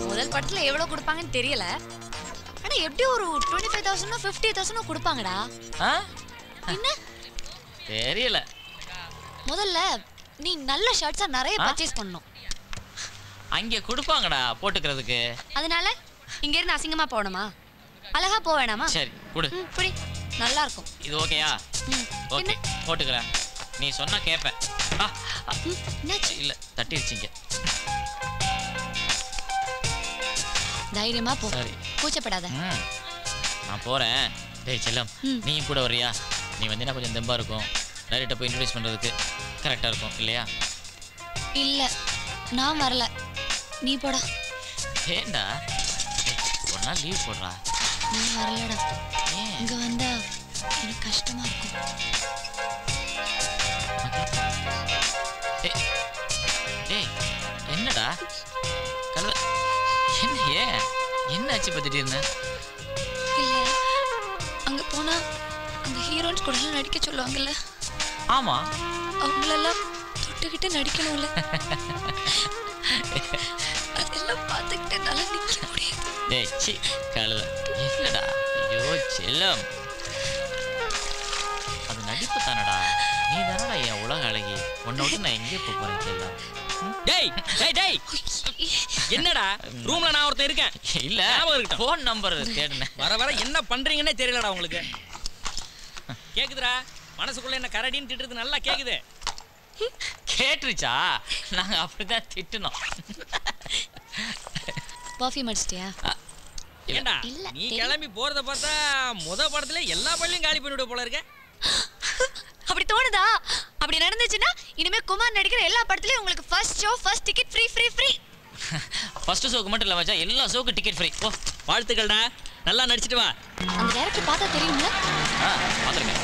முதல் படத்துல எவ்வளவு கொடுப்பாங்கன்னு தெரியல. ஆனா எப்படி ஒரு 25,000 50,000 கொடுப்பாங்கடா. என்ன தெரியல. முதல்ல நீ நல்ல ஷர்ட்ஸா நிறைய பர்ச்சேஸ் பண்ணனும். அங்க கொடுப்பாங்கடா போட்டுக்கிறதுக்கு. அதனால இங்க இருந்து அசிங்கமா போணுமா? அழகா போ வேணாமா? சரி குடு. புடி. நல்லா இருக்கும். இது ஓகேயா? ஓகே போட்டுக்கறேன். நீ சொன்னா கேப்பேன். என்னாச்சு? இல்ல தட்டிருச்சீங்க. தைரியமா போ. சரி. கூச்சப்படாத. நான் போறேன். டேய் செல்லம், நீயும் கூட வரியா? நீ வந்தீனா கொஞ்சம் தெம்பா இருக்கும். டைரக்டா போய் இன்ட்ரோ듀ஸ் பண்றதுக்கு கரெக்டா இருக்கும் இல்லையா? இல்ல நான் வரல. நீ போடா. ஏண்டா? ஒரு நாள் லீவ் போடுறா. நீ வரலடா. இங்க வந்தா எனக்கு கஷ்டமா இருக்கும். டேய் என்னடா? கல்வ என்ன என்னாச்சு பத்திட்டு இருந்த? இல்ல அங்க போனா அந்த ஹீரோயின்ஸ் கூட நடிக்க சொல்லுவாங்கல்ல. ஆமா. அவங்களெல்லாம் தொட்டுக்கிட்டு நடிக்கணும்ல. அதெல்லாம் பார்த்துக்கிட்டு என்னால நிக்க முடியாது. டேய் சி கழுத என்னடா? ஐயோ செல்லம், அது நடிப்பு தானடா. நீ தானடா என் உலக அழகி. உன்னை விட்டு நான் எங்கே போறேன் செல்லம்? டேய் டேய் டேய் என்னடா ரூம்ல நான் ஒருத்தன் இருக்கேன். இல்ல ஃபோன் நம்பர் தேடுனேன். வர வர என்ன பண்றீங்கன்னே தெரியலடா உங்களுக்கு. கேக்குதுடா? மனசுக்குள்ள என்ன கரடின்னு திட்டுறது நல்லா கேக்குது. கேட்டுருச்சா? நாங்க அப்படிதான் திட்டுனோம். பர்ஃபியூம் அடிச்சிட்டியா? ஏண்டா நீ கிளம்பி போறத பார்த்தா முத படத்துல எல்லா பள்ளியும் காலி பண்ணிவிட போல இருக்க. அப்படி தோணுதா? அப்படி நடந்துச்சுன்னா இனிமே குமார் நடிக்கிற எல்லா படத்துலயும் உங்களுக்கு first show first ticket free free free. First ஷோக்கு மட்டும் இல்ல மச்சா, எல்லா ஷோக்கு டிக்கெட் ஃப்ரீ. ஓ வாழ்த்துக்கள்டா, நல்லா நடிச்சிட்டு வா. அந்த டைரக்டர் பார்த்தா தெரியும்ல? பாத்துருக்கேன்.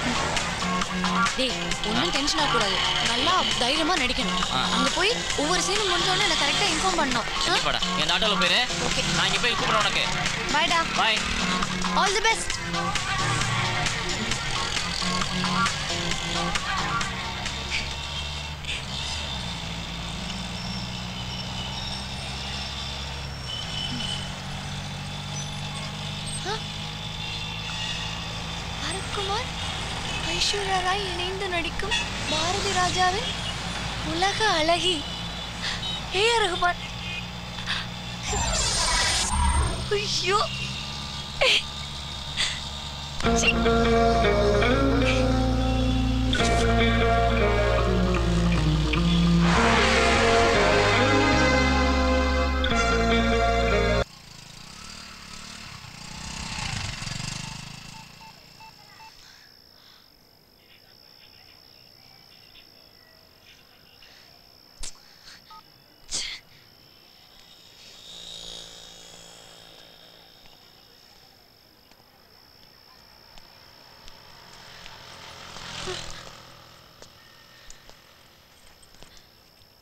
டேய் ஒன்றும் டென்ஷன் ஆகக்கூடாது. நல்லா தைரியமா நடிக்கணும். அங்க போய் ஒவ்வொரு சீனும் முடிஞ்சோடனே எனக்கு கரெக்டா இன்ஃபார்ம் பண்ணணும். போடா இந்த ஆட்டோல போயிரு. ஓகே நான் இங்க போய் கூப்பிடுறேன் உனக்கு. பைடா. Bye. All the best. Kumar Aishwarya Rai இணைந்து நடிக்கும் பாரதி ராஜாவின் உலக அழகி ஏ.ஆர். ரஹ்மான். ஐயோ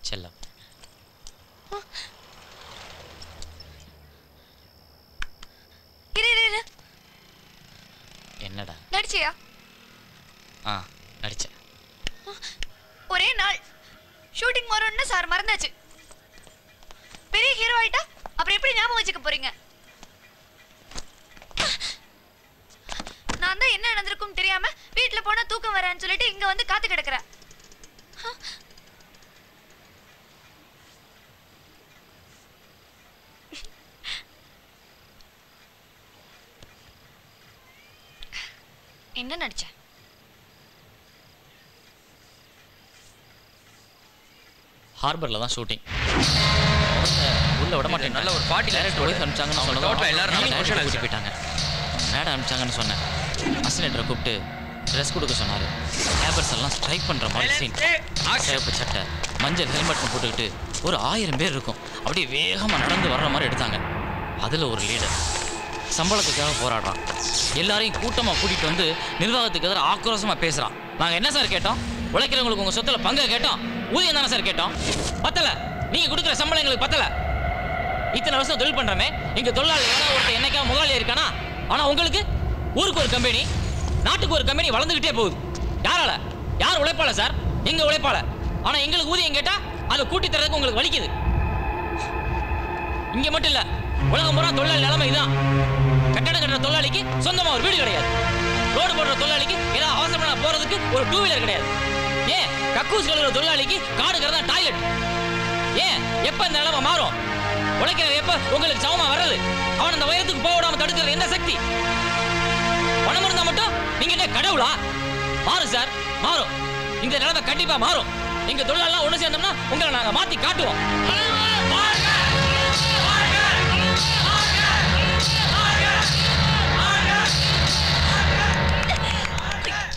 செல்லம், என்னடா நடிச்சியா? நடிச்சேன். ஒரே நாள் ஷூட்டிங் போறோம்னு சார் மறந்தாச்சு. பெரிய ஹீரோ ஆயிட்டா அப்புறம் எப்படி ஞாபகம் வச்சுக்க போறீங்க? நான் தான் என்ன நடந்திருக்கும் தெரியாம வீட்டுல போனா தூக்கம் வரேன்னு சொல்லிட்டு இங்க வந்து காத்து கிடக்குறேன். என்ன நடிச்ச? ஹார்பர்ல தான் ஷூட்டிங். உள்ள விட மாட்டேன். நல்ல ஒரு பார்ட்டி டைரக்டர் ஓடி அனுப்பிச்சாங்கன்னு சொன்னோம். டோட்டலா எல்லாரும் கூட்டி போயிட்டாங்க. மேடம் அனுப்பிச்சாங்கன்னு சொன்னேன். அசிஸ்டன்ட்டை கூப்பிட்டு ட்ரெஸ் கொடுக்க சொன்னாரு. லேபர்ஸ் எல்லாம் ஸ்ட்ரைக் பண்ற மாதிரி சீன். சேப்பு சட்டை மஞ்சள் ஹெல்மெட் போட்டுக்கிட்டு ஒரு 1000 பேர் இருக்கும். அப்படியே வேகமா நடந்து வர்ற மாதிரி எடுத்தாங்க. அதுல ஒரு லீடர் சம்பளத்துக்காக போராடுறான். எல்லாரையும் கூட்டமா கூட்டிட்டு வந்து நிர்வாகத்துக்கு எதிராக ஆக்ரோஷமா பேசுறான். நாங்க என்ன சார் கேட்டோம்? உழைக்கிறவங்களுக்கு உங்க சொத்துல பங்கு கேட்டோம். ஊதியம் தானே சார் கேட்டோம். பத்தல, நீங்க கொடுக்குற சம்பளம் எங்களுக்கு பத்தல. இத்தனை வருஷம் தொழில் பண்றமே, எங்க தொழிலாளி ஏதாவது ஒருத்தர் என்னைக்கா முதலாளி இருக்கானா? ஆனா உங்களுக்கு ஊருக்கு ஒரு கம்பெனி, நாட்டுக்கு ஒரு கம்பெனி வளர்ந்துகிட்டே போகுது. யாரால? யார் உழைப்பாள சார்? எங்க உழைப்பாள. ஆனா எங்களுக்கு ஊதியம் கேட்டா அதை கூட்டி தரதுக்கு உங்களுக்கு வலிக்குது. இங்க மட்டும் இல்ல, உலகம் பூரா தொழிலாளி நிலைமை இதான். கட்டட கட்டுற தொழிலாளிக்கு சொந்தமா ஒரு வீடு கிடையாது. ரோடு போடுற தொழிலாளிக்கு ஏதாவது அவசரமா போறதுக்கு ஒரு 2 வீலர் கிடையாது. ஏன் கக்கூஸ் கழுவுற தொழிலாளிக்கு காடுங்கிறது தான் டாய்லெட். ஏன் எப்ப இந்த நிலைமை மாறும்? உழைக்கிற எப்ப உங்களுக்கு சமமா வர்றது? அவன் அந்த உயரத்துக்கு போக விடாம தடுக்கிறது என்ன சக்தி? பணம் இருந்தா மட்டும் நீங்க என்ன கடவுளா? மாறும் சார், மாறும். இந்த நிலைமை கண்டிப்பா மாறும். எங்க தொழிலாளர் ஒண்ணு சேர்ந்தோம்னா உங்களை நாங்க மாத்தி காட்டுவோம்.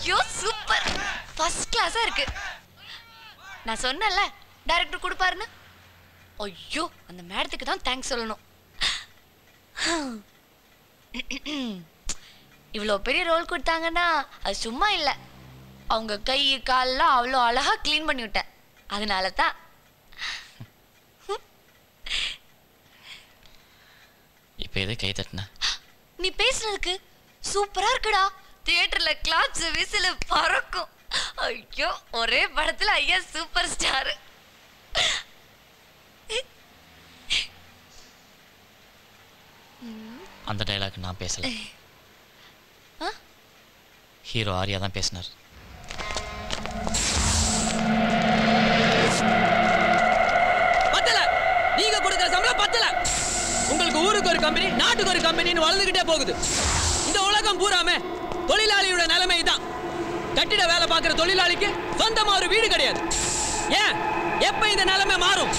ஐயோ சூப்பர், ஃபர்ஸ்ட் கிளாஸா இருக்கு. நான் சொன்னேன்ல டைரக்டர் கொடுப்பாருன்னு. ஐயோ அந்த மேடத்துக்கு தான் தேங்க்ஸ் சொல்லணும். இவ்வளோ பெரிய ரோல் கொடுத்தாங்கன்னா அது சும்மா இல்லை. அவங்க கை காலெல்லாம் அவ்வளோ அழகா க்ளீன் பண்ணி விட்டேன். அதனால தான். இப்போ எது கை தட்டின? நீ பேசுறதுக்கு சூப்பரா இருக்குடா. தியேட்டர்ல கிளாப்ஸ் விசில் பறக்கும். ஐயோ ஒரே படத்துல ஐயா சூப்பர் ஸ்டார். அந்த டைலாக் நான் பேசல, ஹீரோ ஆர்யா தான் பேசினார். பத்தல, நீங்க கொடுக்கிற சம்பளம் பத்தல. உங்களுக்கு ஊருக்கு ஒரு கம்பெனி, நாட்டுக்கு ஒரு கம்பெனின்னு வளர்ந்துகிட்டே போகுது. இந்த உலகம் பூராமே தொழிலாளியோட நிலைமை தான். கட்டிட வேலை பார்க்கிற தொழிலாளிக்கு சொந்தமா ஒரு வீடு கிடையாது. ஏன் எப்ப இந்த நிலைமை மாறும்?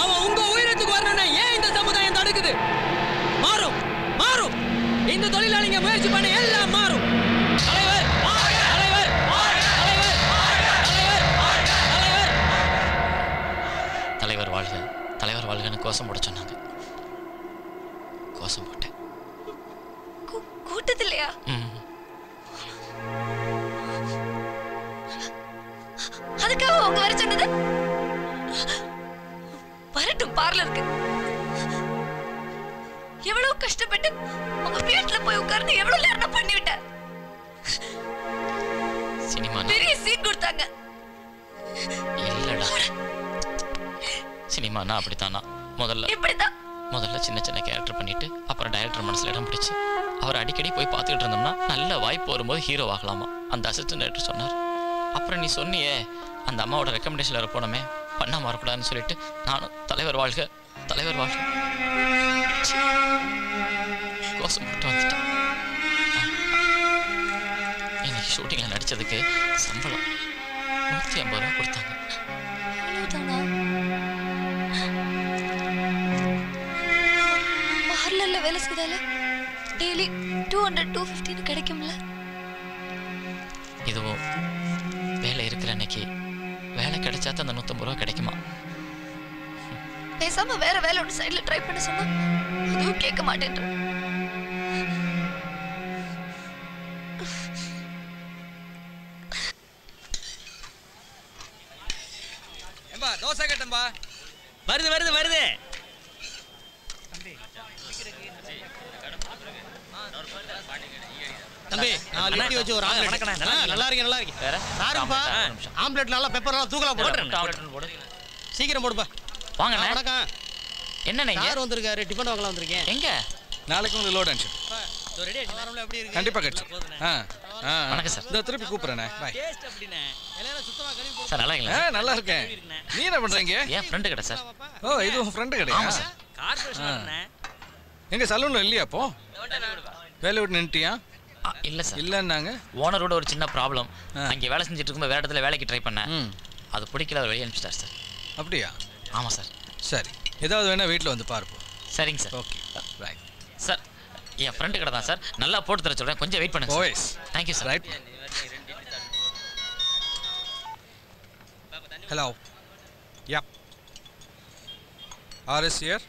அவன் உங்க உயிரத்துக்கு வரணும்னா ஏன் இந்த சமுதாயம் தடுக்குது? மாறும், மாறும். இந்த தொழிலாளிங்க முயற்சி பண்ண எல்லாம் மாறும். தலைவர், தலைவர், தலைவர், தலைவர், தலைவர் வாழ்க, தலைவர் வாழ்கன்னு கோஷம் போட சொன்னாங்க. கோஷம் போட்டேன். கூட்டத்திலையா? அதுக்காக அவங்க வர சொன்னது? வரட்டும் பார்லருக்கு. எவ்வளவு கஷ்டப்பட்டு உங்க வீட்டுல போய் உட்கார்ந்து எவ்வளவு நேரம் பண்ணிவிட்டேன். சினிமா பெரிய சீன் கொடுத்தாங்க. இல்லடா, சினிமானா அப்படித்தானா? முதல்ல சின்ன சின்ன கேரக்டர் பண்ணிட்டு அப்புறம் டைரக்டர் மனசுல இடம் பிடிச்சு அவர் அடிக்கடி போய் பார்த்துக்கிட்டு இருந்தோம்னா நல்ல வாய்ப்பு வரும்போது ஹீரோ ஆகலாமா அந்த அசிஸ்டன்ட் டைரக்டர் சொன்னார். அப்புறம் நீ சொன்னியே அந்த அம்மாவோட ரெக்கமெண்டேஷன் வர போனோமே, பண்ணாம வரக்கூடாதுன்னு சொல்லிட்டு நானும் தலைவர் வாழ்க, தலைவர் வாழ்க கோஷம் போட்டு வந்துட்டேன். இன்னைக்கு ஷூட்டிங்ல நடிச்சதுக்கு சம்பளம் 150 ரூபா கொடுத்தாங்க. பார்லர்ல வேலை செய்தால டெய்லி 200-250 கிடைக்கும்ல. இதுவும் வேலை இருக்கிற அன்னைக்கு வேலை கிடைச்சா தான் அந்த 150 ரூபா கிடைக்குமா? பேசாம வேற வேலை ஒன்று சைட்ல ட்ரை பண்ண சொன்னா அதுவும் கேட்க மாட்டேன்ற. ஏம்பா தோசை கேட்டம்பா. வருது வருது வருது. தம்பி நான் லிட்டி வச்சு ஒரு ஆம்லெட். நல்லா இருக்கு நல்லா இருக்கு. வேற சாருப்பா ஆம்லெட் நல்லா பெப்பர் நல்லா தூக்கலா போடு. சீக்கிரம் போடுப்பா. வாங்க. வணக்கம். என்னண்ணே யார் வந்திருக்காரு? டிஃபன் வாங்கலாம் வந்திருக்கேன். எங்க? நாளைக்கு உங்களுக்கு லோட் அனுப்பிச்சு. ரெடி ஆயிடுச்சு. எப்படி இருக்கு? கண்டிப்பா கட்சி. வணக்கம் சார். இதோ திருப்பி கூப்பிடுறேனே. பை. டேஸ்ட் அப்படினே. எல்லாம் சுத்தமா கழுவி போடு. சார் நல்லா இருக்கீங்களா? நல்லா இருக்கேன். நீ என்ன பண்றீங்க? ஏன் ஃப்ரெண்ட் கடை சார். ஓ இது உன் ஃப்ரெண்ட் கடையா? ஆமா சார். கார்ப்பரேஷன் அண்ணே. எங்க சலூன்ல இல்லையா அப்போ? வேலை விட்டு நின்னுட்டியா? இல்ல சார். இல்லன்னாங்க. ஓனரோட ஒரு சின்ன ப்ராப்ளம். அங்க வேலை செஞ்சிட்டு இருக்கும்போது வேற இடத்துல வேலைக்கு ட்ரை பண்ணேன். அது பிடிக்கல, அவர் வெளியே அனுப்பிச்சிட்டார் சார். அப்படியா? ஆமா சார். சரி. ஏதாவது வேணா வீட்ல வந்து பாருப்போம். சரிங்க சார். ஓகே. ரைட். சார் என் ஃப்ரெண்ட் கடை தான் சார். நல்லா போட்டு தர சொல்றேன். கொஞ்சம் வெயிட் பண்ணுங்க OS. Thank you sir. Right. Hello. Yep. RS here.